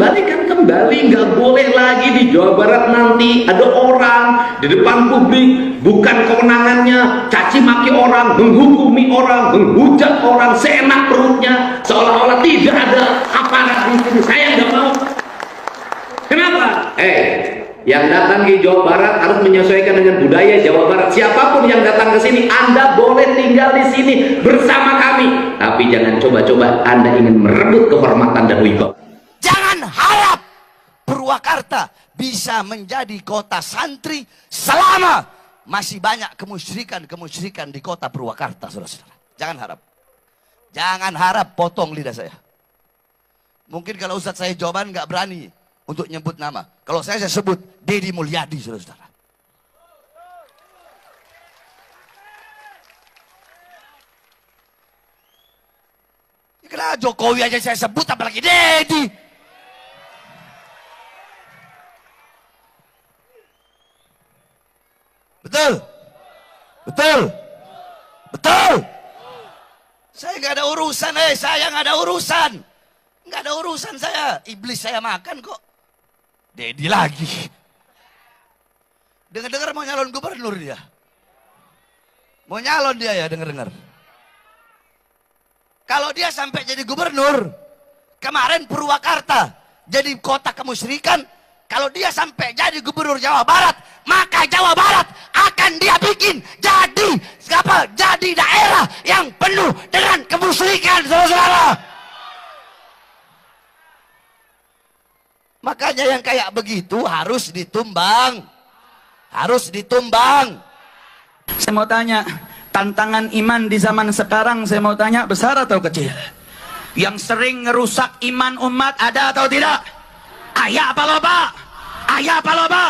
kembalikan kembali. Nggak boleh lagi di Jawa Barat nanti ada orang di depan publik, bukan kewenangannya caci maki orang, menghukumi orang, menghujat orang seenak perutnya, seolah-olah tidak ada aparat di sini. Saya nggak mau. Kenapa? Yang datang ke Jawa Barat harus menyesuaikan dengan budaya Jawa Barat. Siapapun yang datang ke sini, Anda boleh tinggal di sini bersama kami. Tapi jangan coba-coba Anda ingin merebut kehormatan dan wibawa. Jangan harap Purwakarta bisa menjadi kota santri selama masih banyak kemusyrikan di kota Purwakarta, saudara-saudara. Jangan harap. Jangan harap potong lidah saya. Mungkin kalau Ustadz saya jawaban nggak berani untuk nyebut nama. Kalau saya sebut Deddy Mulyadi, saudara-saudara. Kenapa Jokowi aja saya sebut, apalagi Deddy? Betul? Betul? Betul? Saya nggak ada urusan, saya nggak ada urusan. Nggak ada urusan saya. Iblis saya makan kok. Deddy lagi. Dengar-dengar mau nyalon gubernur dia. Mau nyalon dia ya, dengar-dengar. Kalau dia sampai jadi gubernur, kemarin Purwakarta jadi kota kemusyrikan. Kalau dia sampai jadi gubernur Jawa Barat, maka Jawa Barat akan dia bikin jadi daerah yang penuh dengan kemusyrikan, saudara-saudara. Makanya yang kayak begitu harus ditumbang. Harus ditumbang. Saya mau tanya, tantangan iman di zaman sekarang, saya mau tanya, besar atau kecil? Yang sering ngerusak iman umat ada atau tidak? Ayah apa loba? Ayah apa loba?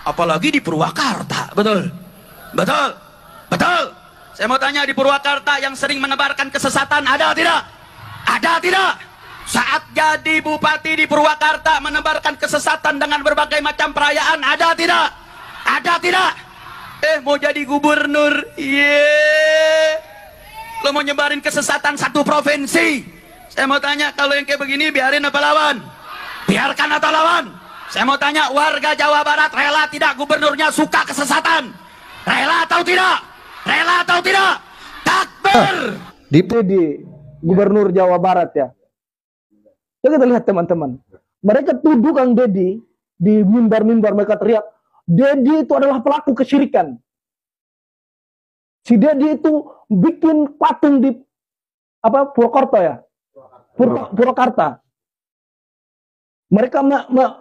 Apalagi di Purwakarta, betul? Betul? Betul? Saya mau tanya, di Purwakarta yang sering menebarkan kesesatan ada atau tidak? Ada atau tidak? Saat jadi bupati di Purwakarta menebarkan kesesatan dengan berbagai macam perayaan, ada tidak? Ada tidak? Mau jadi gubernur, lo mau nyebarin kesesatan satu provinsi. Saya mau tanya, kalau yang kayak begini biarin apa lawan? Biarkan atau lawan? Saya mau tanya, warga Jawa Barat rela tidak gubernurnya suka kesesatan? Rela atau tidak? Rela atau tidak? Takbir! Di gubernur Jawa Barat ya. Ya kita lihat teman-teman, mereka tuduh Kang Deddy di mimbar-mimbar, mereka teriak, Deddy itu adalah pelaku kesyirikan. Si Deddy itu bikin patung di Purwakarta ya, Purwakarta. Mereka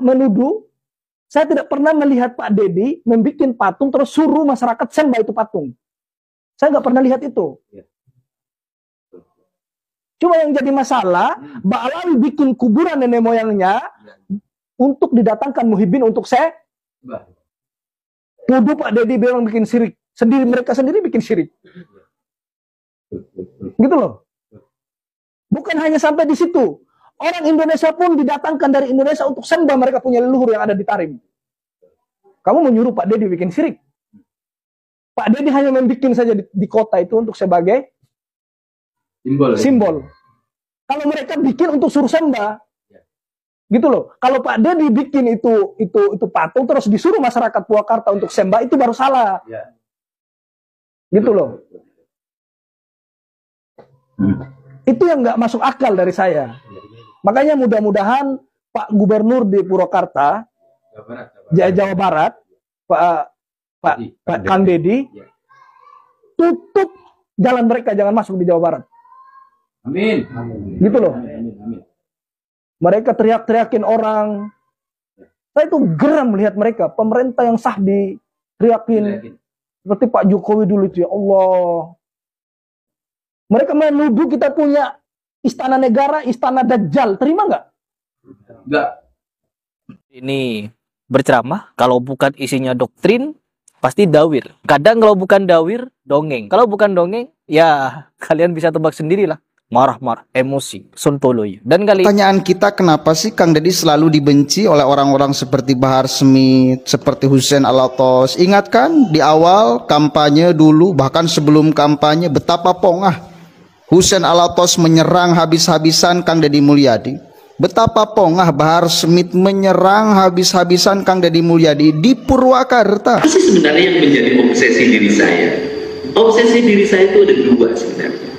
menuduh, saya tidak pernah melihat Pak Deddy membuat patung terus suruh masyarakat sembah itu patung. Saya nggak pernah lihat itu. Cuma yang jadi masalah, Mbak Alawi bikin kuburan nenek moyangnya untuk didatangkan Muhyiddin untuk saya. Tuduh Pak Deddy bilang bikin syirik. Mereka sendiri bikin syirik. Gitu loh. Bukan hanya sampai di situ. Orang Indonesia pun didatangkan dari Indonesia untuk sembah mereka punya leluhur yang ada di Tarim. Kamu menyuruh Pak Deddy bikin syirik. Pak Deddy hanya membuat saja di kota itu untuk sebagai simbol. Kalau mereka bikin untuk suruh sembah, gitu loh. Kalau Pak Deddy bikin itu patung terus disuruh masyarakat Purwakarta untuk sembah, itu baru salah. Gitu loh. Itu yang nggak masuk akal dari saya. Makanya mudah-mudahan Pak Gubernur di Purwakarta, Jawa Barat, Pak Kang Deddy, tutup jalan mereka, jangan masuk di Jawa Barat. Amin. Gitu loh. Mereka teriak-teriakin orang. Saya itu geram melihat mereka. Pemerintah yang sah diteriakin. Seperti Pak Jokowi dulu itu, ya Allah. Mereka menuduh kita punya istana negara, istana Dajjal. Terima nggak? Nggak. Ini berceramah, kalau bukan isinya doktrin, pasti dawir. Kadang kalau bukan dawir, dongeng. Kalau bukan dongeng, ya kalian bisa tebak sendirilah. Marah-marah, emosi, sontoloy. Dan pertanyaan kita, kenapa sih Kang Deddy selalu dibenci oleh orang-orang seperti Bahar Smith, seperti Hussein Alatos? Ingat kan di awal kampanye dulu, bahkan sebelum kampanye, betapa pongah Hussein Alatos menyerang habis-habisan Kang Deddy Mulyadi. betapa pongah Bahar Smith menyerang habis-habisan Kang Deddy Mulyadi di Purwakarta. Apa sih sebenarnya yang menjadi obsesi diri saya? Obsesi diri saya itu ada dua sebenarnya.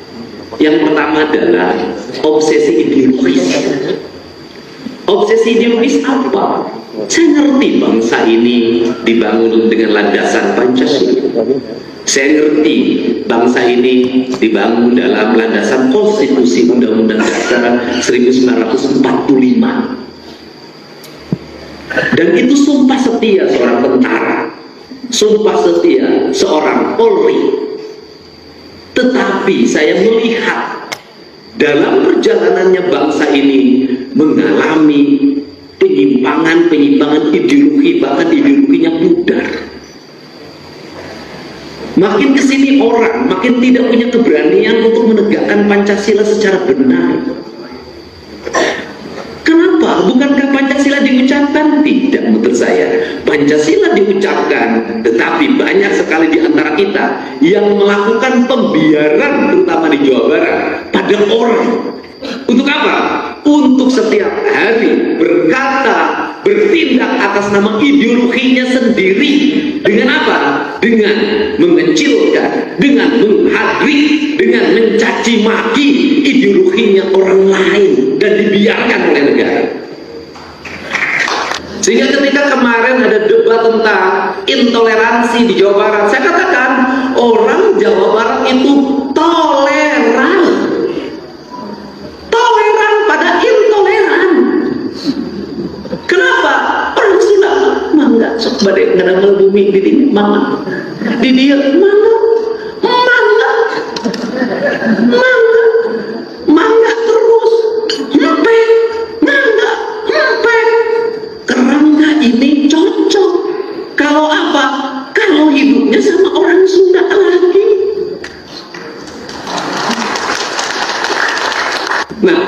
Yang pertama adalah obsesi ideologis. Obsesi ideologis apa? Saya ngerti bangsa ini dibangun dengan landasan Pancasila. Saya ngerti bangsa ini dibangun dalam landasan konstitusi Undang-Undang Dasar 1945. Dan itu sumpah setia seorang tentara, sumpah setia seorang Polri. Tetapi saya melihat dalam perjalanannya bangsa ini mengalami penyimpangan ideologi, bahkan ideologinya pudar. Makin kesini orang makin tidak punya keberanian untuk menegakkan Pancasila secara benar. Kenapa? Bukankah Pancasila diucapkan? Tidak, menurut saya. Pancasila diucapkan, tetapi banyak sekali di antara kita yang melakukan pembiaran, terutama di Jawa Barat, pada orang. Untuk apa? Untuk setiap hari berkata, bertindak atas nama ideologinya sendiri. Dengan apa? Dengan mengecilkan, dengan menghadri, dengan mencaci maki ideologinya orang lain dan dibiarkan oleh negara. Sehingga ketika kemarin ada debat tentang intoleransi di Jawa Barat, saya katakan orang Jawa Barat itu toleran. Toleran pada intoleran. Kenapa? Orang Sunda mangga sok badai ngadang bumi di sini mangga. Di dia mangga. Mangga. Mangga. Mangga terus. Empek. Mangga. Empek. Kerangga ini cocok. Kalau apa? Kalau hidupnya sama orang Sunda lagi. Nah,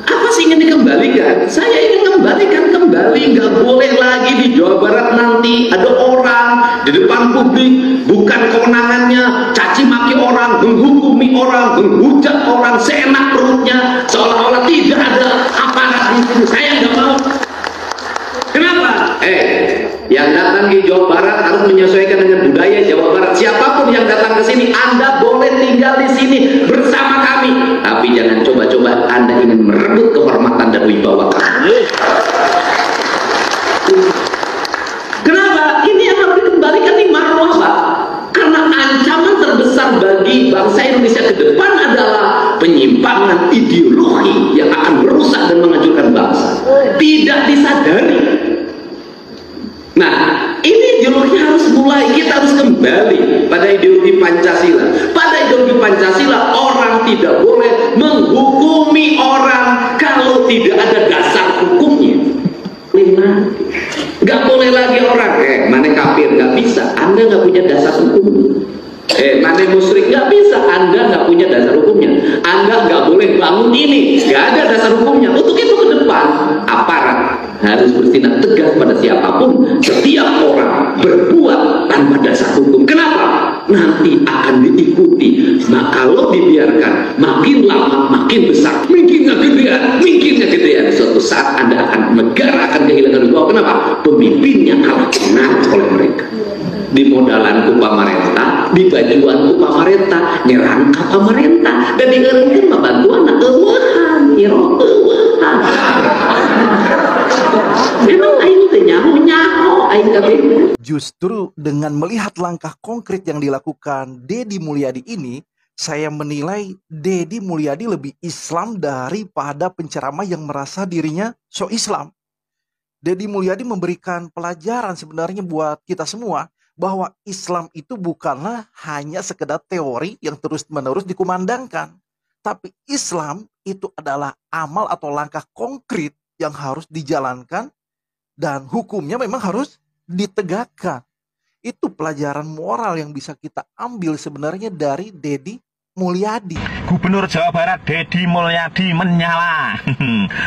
apa sih ingin dikembalikan? Saya ingin kembalikan kembali, nggak boleh lagi di Jawa Barat nanti ada orang di depan publik, bukan kewenangannya caci maki orang, menghukumi orang, menghujat orang seenak perutnya, seolah-olah tidak ada aparat di sini. Saya nggak mau. Kenapa? Yang datang ke Jawa Barat harus menyesuaikan dengan budaya Jawa Barat. Siapapun yang datang ke sini, Anda boleh tinggal di sini bersama kami. Tapi jangan coba-coba Anda ingin merebut kehormatan dan wibawa kami. Kenapa? Ini yang harus dikembalikan di marwah, Pak. Karena ancaman terbesar bagi bangsa Indonesia ke depan adalah penyimpangan ideologi yang akan merusak dan menghancurkan bangsa. Tidak disadari. Nah, ini ideologi harus mulai, kita harus kembali pada ideologi Pancasila. Pada ideologi Pancasila, orang tidak boleh menghukumi orang kalau tidak ada dasar hukumnya. Nggak boleh lagi orang, mana kafir, nggak bisa, Anda nggak punya dasar hukum. Mana musyrik, nggak bisa, Anda nggak punya dasar hukumnya. Anda nggak boleh bangun ini, nggak ada dasar hukumnya. Untuk itu ke depan, aparat harus bertindak tegas pada siapapun. Setiap orang berbuat tanpa dasar hukum. Kenapa? Nanti akan diikuti. Nah, kalau dibiarkan, makin lama makin besar, mikirnya gedean. Suatu saat negara akan kehilangan wibawa. Kenapa? Pemimpinnya kalah menang oleh mereka. Di modalan ku pamarentah, di bajuan ku pamarentah, nyerang ka pamarentah, dan dieureunkeun mah bantuan eueuhan, iro eueuhan. Memang aing teh nyaho aing kabeh. Justru dengan melihat langkah konkret yang dilakukan Deddy Mulyadi ini, saya menilai Deddy Mulyadi lebih Islam daripada penceramah yang merasa dirinya so Islam. Deddy Mulyadi memberikan pelajaran sebenarnya buat kita semua bahwa Islam itu bukanlah hanya sekedar teori yang terus-menerus dikumandangkan. Tapi Islam itu adalah amal atau langkah konkret yang harus dijalankan dan hukumnya memang harus ditegakkan. Itu pelajaran moral yang bisa kita ambil sebenarnya dari Deddy Mulyadi. Gubernur Jawa Barat Deddy Mulyadi menyala.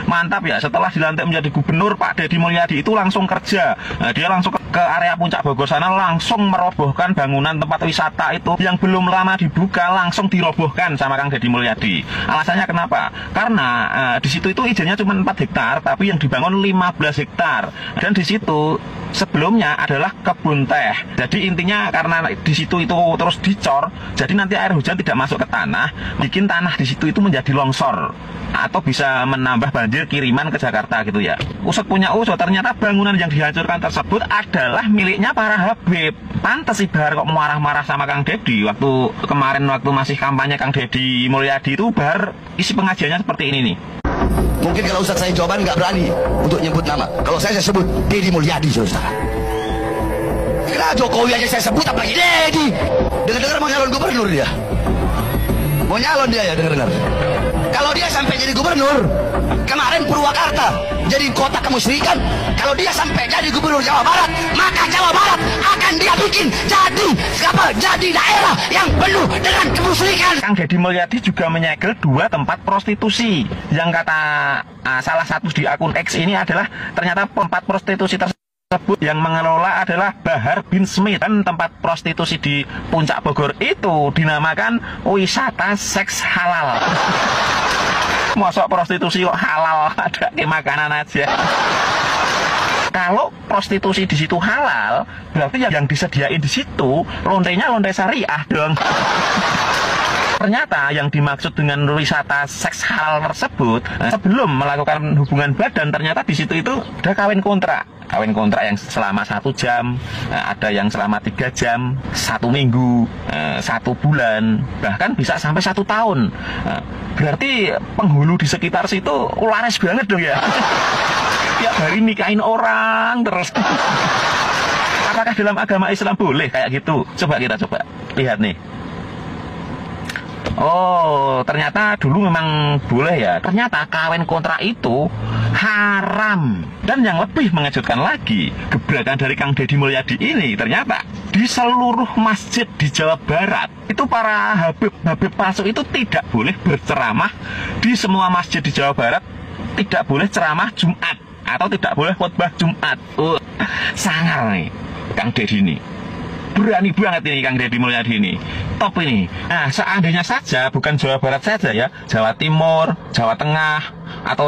Mantap ya, setelah dilantik menjadi gubernur, Pak Deddy Mulyadi itu langsung kerja. Nah, dia langsung ke area Puncak Bogor sana, langsung merobohkan bangunan tempat wisata itu yang belum lama dibuka, langsung dirobohkan sama Kang Deddy Mulyadi. Alasannya kenapa? Karena di situ itu izinnya cuma 4 hektar, tapi yang dibangun 15 hektar. Dan di situ sebelumnya adalah kebun teh. Jadi intinya karena di situ itu terus dicor, jadi nanti air hujan tidak masuk ke tanah, bikin tanah di situ itu menjadi longsor atau bisa menambah banjir kiriman ke Jakarta gitu ya. Usut punya usut, ternyata bangunan yang dihancurkan tersebut adalah miliknya para Habib. Pantes sih Bahar kok marah-marah sama Kang Deddy waktu kemarin, waktu masih kampanye Kang Deddy Mulyadi itu. Bahar isi pengajiannya seperti ini nih. Mungkin kalau Ustadz saya jawaban nggak berani untuk nyebut nama. Kalau saya sebut Deddy Mulyadi, saudara. Kira Jokowi aja saya sebut, apalagi Deddy. Dengar-dengar mau nyalon gubernur dia. Mau nyalon dia ya, dengar-dengar. Kalau dia sampai jadi gubernur, kemarin Purwakarta jadi kota kemusyrikan. Kalau dia sampai jadi gubernur Jawa Barat, maka Jawa Barat akan dia bikin jadi daerah yang penuh dengan kemusyrikan. Kang Deddy Mulyadi juga menyegel 2 tempat prostitusi. Yang kata salah satu di akun X ini adalah ternyata tempat prostitusi tersebut yang mengelola adalah Bahar bin Smith. Dan tempat prostitusi di Puncak Bogor itu dinamakan wisata seks halal. Mosok prostitusi kok halal, ada ke makanan aja. Kalau prostitusi di situ halal, berarti yang disediain di situ lontenya lonte syariah dong. Ternyata yang dimaksud dengan wisata seks halal tersebut, sebelum melakukan hubungan badan, ternyata di situ itu ada kawin kontrak yang selama 1 jam, ada yang selama 3 jam, 1 minggu, 1 bulan, bahkan bisa sampai 1 tahun. Berarti penghulu di sekitar situ laris banget dong ya. Tiap hari nikahin orang terus. Apakah dalam agama Islam boleh kayak gitu? Coba kita lihat nih. Oh, ternyata dulu memang boleh ya. Ternyata kawin kontrak itu haram. Dan yang lebih mengejutkan lagi, gebrakan dari Kang Deddy Mulyadi ini ternyata di seluruh masjid di Jawa Barat itu para Habib palsu itu tidak boleh berceramah. Di semua masjid di Jawa Barat tidak boleh ceramah Jumat atau tidak boleh khutbah Jumat. Sangar nih Kang Deddy ini. Berani banget ini Kang Deddy Mulyadi ini. Top ini. Nah, seandainya saja bukan Jawa Barat saja ya, Jawa Timur, Jawa Tengah, atau